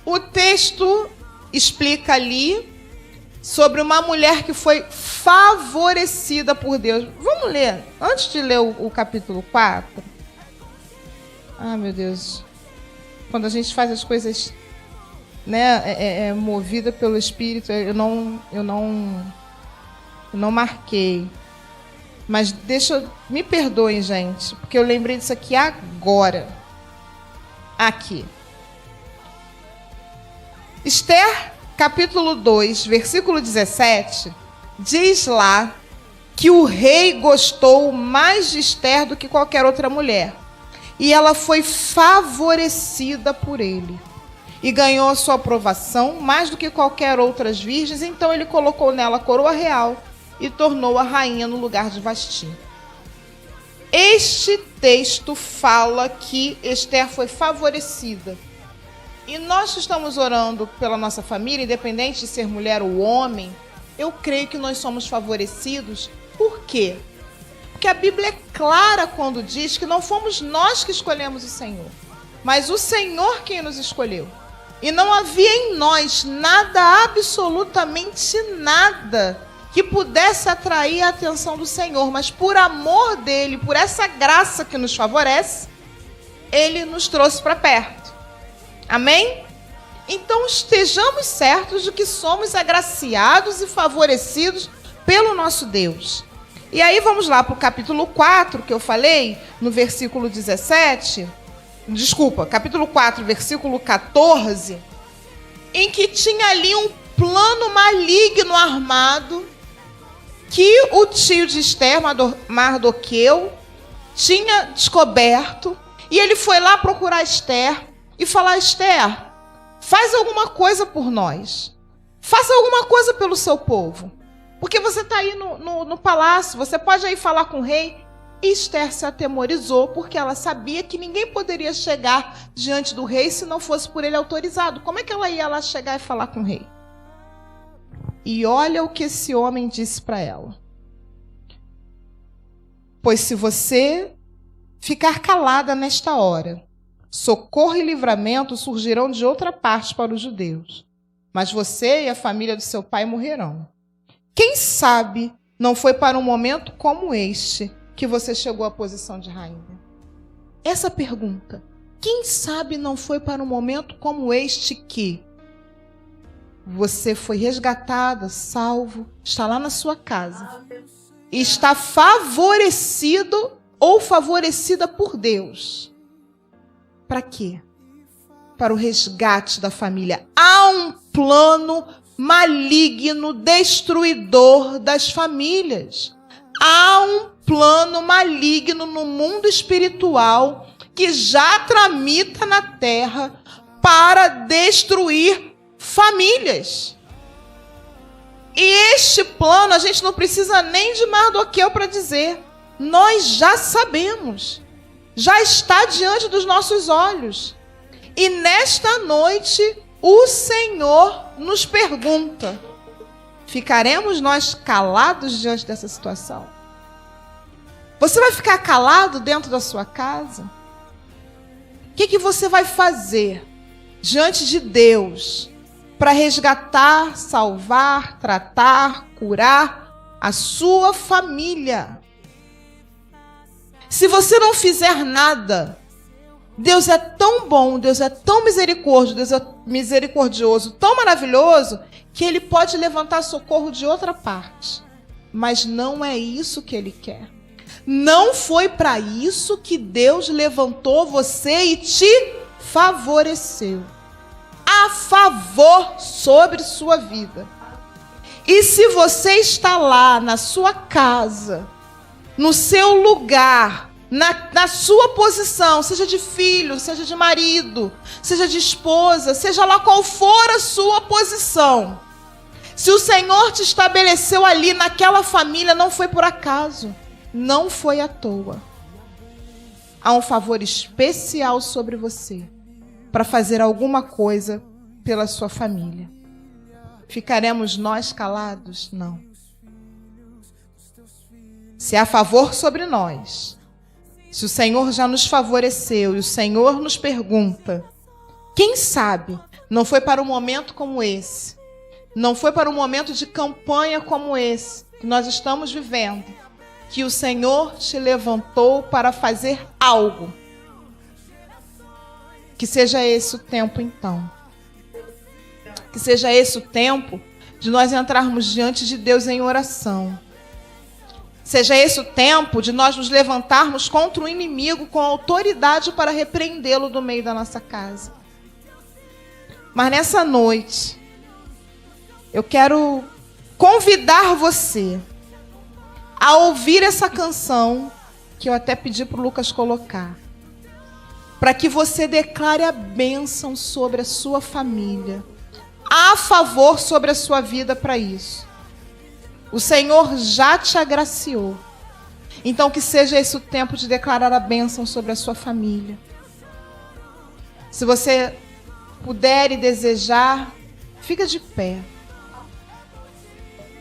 O texto explica ali sobre uma mulher que foi favorecida por Deus. Vamos ler, antes de ler o capítulo 4. Ah, meu Deus. Quando a gente faz as coisas, né, movida pelo Espírito, eu não marquei. Mas me perdoem, gente, porque eu lembrei disso aqui agora. Aqui. Esther, capítulo 2, versículo 17, diz lá que o rei gostou mais de Esther do que qualquer outra mulher. E ela foi favorecida por ele. E ganhou a sua aprovação mais do que qualquer outras virgens. Então ele colocou nela a coroa real e tornou-a rainha no lugar de Vasti. Este texto fala que Esther foi favorecida. E nós que estamos orando pela nossa família, independente de ser mulher ou homem, eu creio que nós somos favorecidos. Por quê? Porque a Bíblia é clara quando diz que não fomos nós que escolhemos o Senhor, mas o Senhor quem nos escolheu. E não havia em nós nada, absolutamente nada, que pudesse atrair a atenção do Senhor, mas por amor dele, por essa graça que nos favorece, ele nos trouxe para perto. Amém? Então estejamos certos de que somos agraciados e favorecidos pelo nosso Deus. E aí vamos lá para o capítulo 4, que eu falei, no versículo 17, capítulo 4, versículo 14, em que tinha ali um plano maligno armado que o tio de Esther, Mardoqueu, tinha descoberto, e ele foi lá procurar Esther e falar: Esther, faz alguma coisa por nós, faça alguma coisa pelo seu povo, porque você está aí no palácio, você pode aí falar com o rei. E Esther se atemorizou, porque ela sabia que ninguém poderia chegar diante do rei se não fosse por ele autorizado. Como é que ela ia lá chegar e falar com o rei? E olha o que esse homem disse para ela: pois se você ficar calada nesta hora, socorro e livramento surgirão de outra parte para os judeus, mas você e a família do seu pai morrerão. Quem sabe não foi para um momento como este que você chegou à posição de rainha? Essa pergunta, quem sabe não foi para um momento como este que você foi resgatada, salvo, está lá na sua casa, e está favorecido ou favorecida por Deus. Para quê? Para o resgate da família. Há um plano maligno, destruidor das famílias. Há um plano maligno no mundo espiritual que já tramita na terra para destruir famílias. E este plano a gente não precisa nem de Mardoqueu para dizer. Nós já sabemos. Já está diante dos nossos olhos. E nesta noite o Senhor nos pergunta: ficaremos nós calados diante dessa situação? Você vai ficar calado dentro da sua casa? O que você vai fazer diante de Deus para resgatar, salvar, tratar, curar a sua família? Se você não fizer nada, Deus é tão bom, Deus é tão misericordioso, Deus é misericordioso, tão maravilhoso, que Ele pode levantar socorro de outra parte. Mas não é isso que Ele quer. Não foi para isso que Deus levantou você e te favoreceu. A favor sobre sua vida. E se você está lá na sua casa, no seu lugar, na sua posição, seja de filho, seja de marido, seja de esposa, seja lá qual for a sua posição, se o Senhor te estabeleceu ali naquela família, não foi por acaso, não foi à toa. Há um favor especial sobre você para fazer alguma coisa pela sua família. Ficaremos nós calados? Não. Se há favor sobre nós, se o Senhor já nos favoreceu e o Senhor nos pergunta, quem sabe não foi para um momento como esse, não foi para um momento de campanha como esse que nós estamos vivendo, que o Senhor te levantou para fazer algo. Que seja esse o tempo então. Que seja esse o tempo de nós entrarmos diante de Deus em oração. Seja esse o tempo de nós nos levantarmos contra o inimigo com autoridade para repreendê-lo do meio da nossa casa. Mas nessa noite, eu quero convidar você a ouvir essa canção que eu até pedi para o Lucas colocar, para que você declare a bênção sobre a sua família, a favor sobre a sua vida para isso. O Senhor já te agraciou. Então que seja esse o tempo de declarar a bênção sobre a sua família. Se você puder e desejar, fica de pé.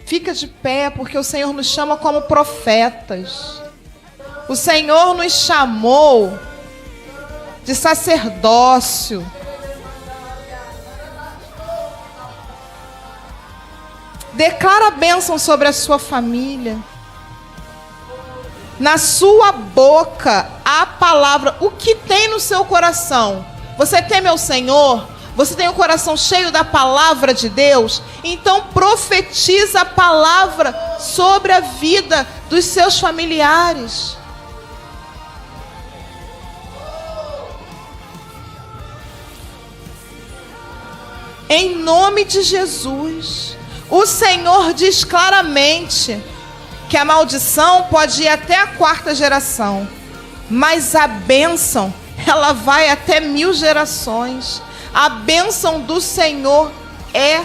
Fica de pé, porque o Senhor nos chama como profetas. O Senhor nos chamou de sacerdócio. Declara a bênção sobre a sua família. Na sua boca, a palavra. O que tem no seu coração? Você teme ao Senhor? Você tem o coração cheio da palavra de Deus? Então profetiza a palavra sobre a vida dos seus familiares. Em nome de Jesus. O Senhor diz claramente que a maldição pode ir até a 4ª geração, mas a bênção, ela vai até 1000 gerações. A bênção do Senhor é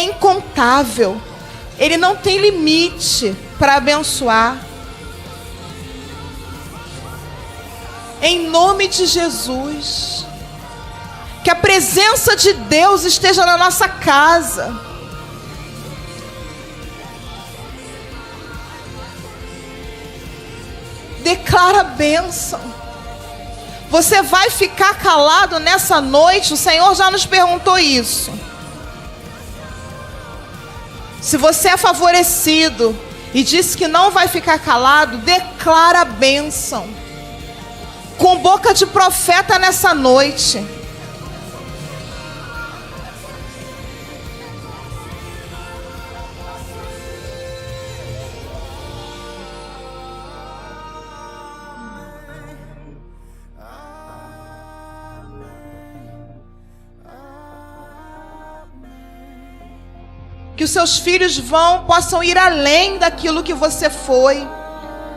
incontável. Ele não tem limite para abençoar. Em nome de Jesus. Que a presença de Deus esteja na nossa casa. Declara a bênção. Você vai ficar calado nessa noite? O Senhor já nos perguntou isso. Se você é favorecido e disse que não vai ficar calado, declara a bênção. Com boca de profeta nessa noite. Que os seus filhos possam ir além daquilo que você foi.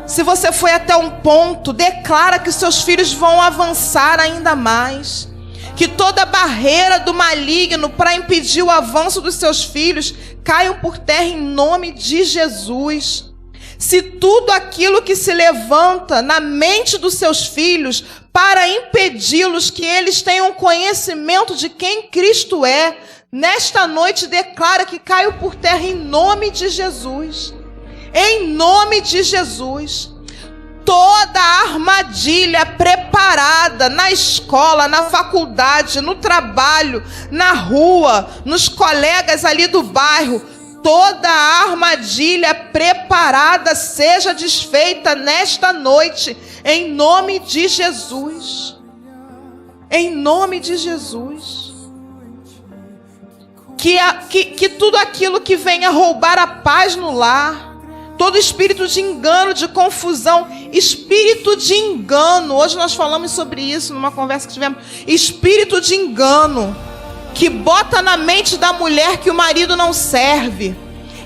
Se você foi até um ponto, declara que os seus filhos vão avançar ainda mais. Que toda barreira do maligno para impedir o avanço dos seus filhos caiam por terra em nome de Jesus. Se tudo aquilo que se levanta na mente dos seus filhos para impedi-los que eles tenham conhecimento de quem Cristo é, nesta noite declara que caiu por terra em nome de Jesus. Em nome de Jesus. Toda a armadilha preparada na escola, na faculdade, no trabalho, na rua, nos colegas ali do bairro, toda a armadilha preparada seja desfeita nesta noite, em nome de Jesus. Em nome de Jesus. Que tudo aquilo que venha roubar a paz no lar, todo espírito de engano, de confusão, espírito de engano, hoje nós falamos sobre isso numa conversa que tivemos, espírito de engano, que bota na mente da mulher que o marido não serve,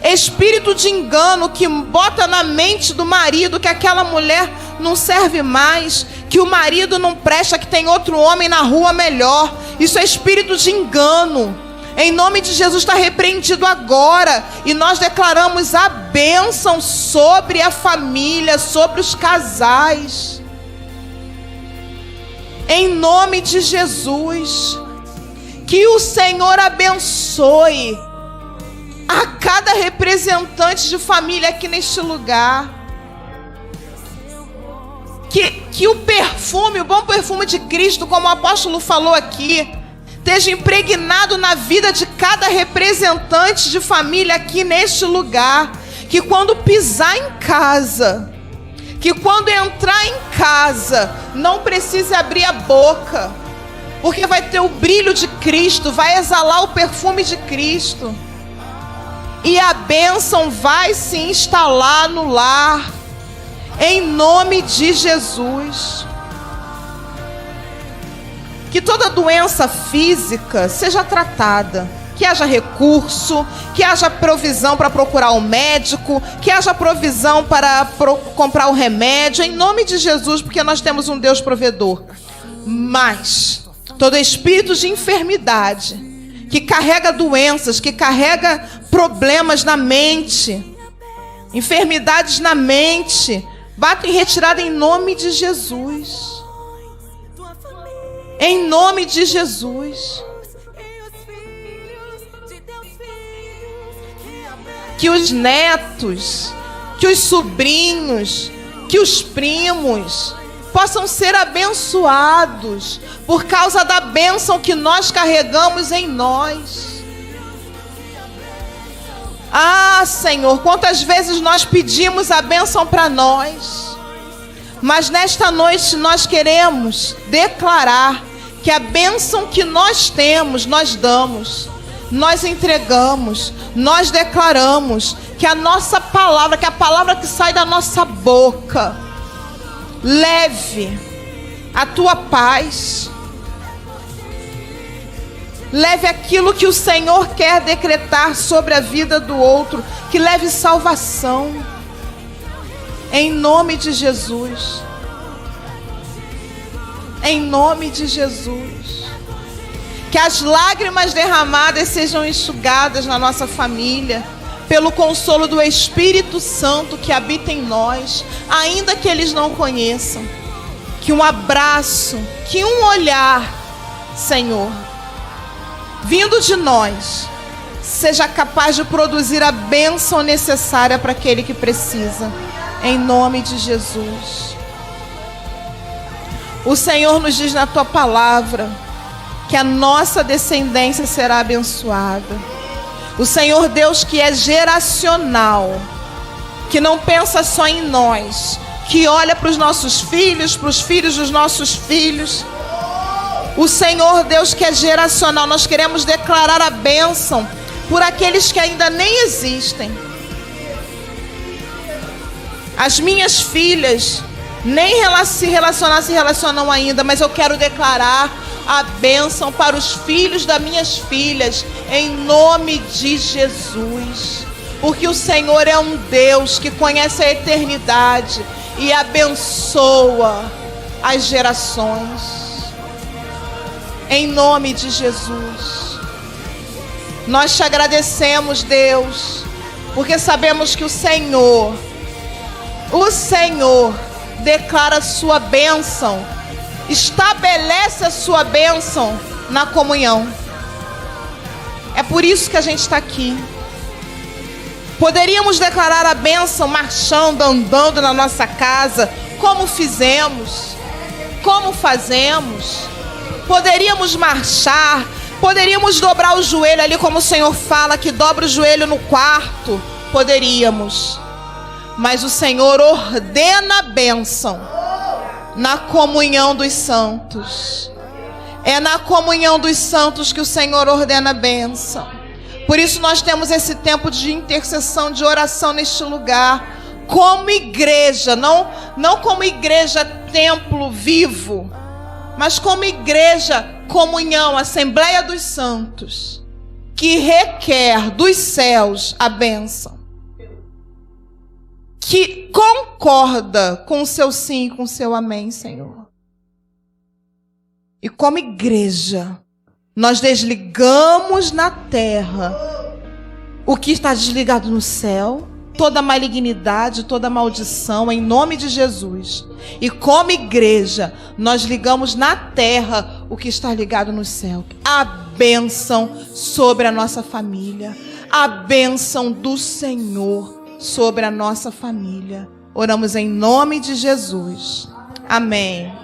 espírito de engano que bota na mente do marido que aquela mulher não serve mais, que o marido não presta, que tem outro homem na rua melhor, isso é espírito de engano. Em nome de Jesus está repreendido agora. E nós declaramos a bênção sobre a família, sobre os casais. Em nome de Jesus. Que o Senhor abençoe a cada representante de família aqui neste lugar. Que o perfume, o bom perfume de Cristo, como o apóstolo falou aqui, esteja impregnado na vida de cada representante de família aqui neste lugar. Que quando pisar em casa, que quando entrar em casa, não precise abrir a boca, porque vai ter o brilho de Cristo, vai exalar o perfume de Cristo. E a bênção vai se instalar no lar, em nome de Jesus. Que toda doença física seja tratada, que haja recurso, que haja provisão para procurar um médico, que haja provisão para comprar o remédio, em nome de Jesus, porque nós temos um Deus provedor. Mas todo espírito de enfermidade, que carrega doenças, que carrega problemas na mente, enfermidades na mente, bate em retirada em nome de Jesus. Em nome de Jesus. Que os netos, que os sobrinhos, que os primos possam ser abençoados por causa da bênção que nós carregamos em nós. Ah, Senhor, quantas vezes nós pedimos a bênção para nós, mas nesta noite nós queremos declarar que a bênção que nós temos, nós damos, nós entregamos, nós declaramos que a nossa palavra, que a palavra que sai da nossa boca, leve a tua paz, leve aquilo que o Senhor quer decretar sobre a vida do outro, que leve salvação, em nome de Jesus, em nome de Jesus. Que as lágrimas derramadas sejam enxugadas na nossa família, pelo consolo do Espírito Santo que habita em nós, ainda que eles não conheçam. Que um abraço, que um olhar, Senhor, vindo de nós, seja capaz de produzir a bênção necessária para aquele que precisa, em nome de Jesus. O Senhor nos diz na tua palavra que a nossa descendência será abençoada. O Senhor Deus que é geracional, que não pensa só em nós, que olha para os nossos filhos, para os filhos dos nossos filhos. O Senhor Deus que é geracional, nós queremos declarar a bênção por aqueles que ainda nem existem. As minhas filhas nem se relacionam ainda, mas eu quero declarar a bênção para os filhos das minhas filhas, em nome de Jesus. Porque o Senhor é um Deus que conhece a eternidade e abençoa as gerações. Em nome de Jesus. Nós te agradecemos, Deus, porque sabemos que o Senhor declara a sua bênção, estabelece a sua bênção na comunhão. É por isso que a gente está aqui. Poderíamos declarar a bênção marchando, andando na nossa casa, como fizemos, como fazemos. Poderíamos marchar, poderíamos dobrar o joelho ali, como o Senhor fala, que dobra o joelho no quarto. Poderíamos. Mas o Senhor ordena a bênção na comunhão dos santos. É na comunhão dos santos que o Senhor ordena a bênção. Por isso nós temos esse tempo de intercessão, de oração neste lugar, como igreja, não como igreja templo vivo, mas como igreja comunhão, Assembleia dos Santos, que requer dos céus a bênção, que concorda com o seu sim e com o seu amém, Senhor. E como igreja, nós desligamos na terra o que está desligado no céu, toda malignidade, toda maldição, em nome de Jesus. E como igreja, nós ligamos na terra o que está ligado no céu. A bênção sobre a nossa família, a bênção do Senhor sobre a nossa família. Oramos em nome de Jesus. Amém.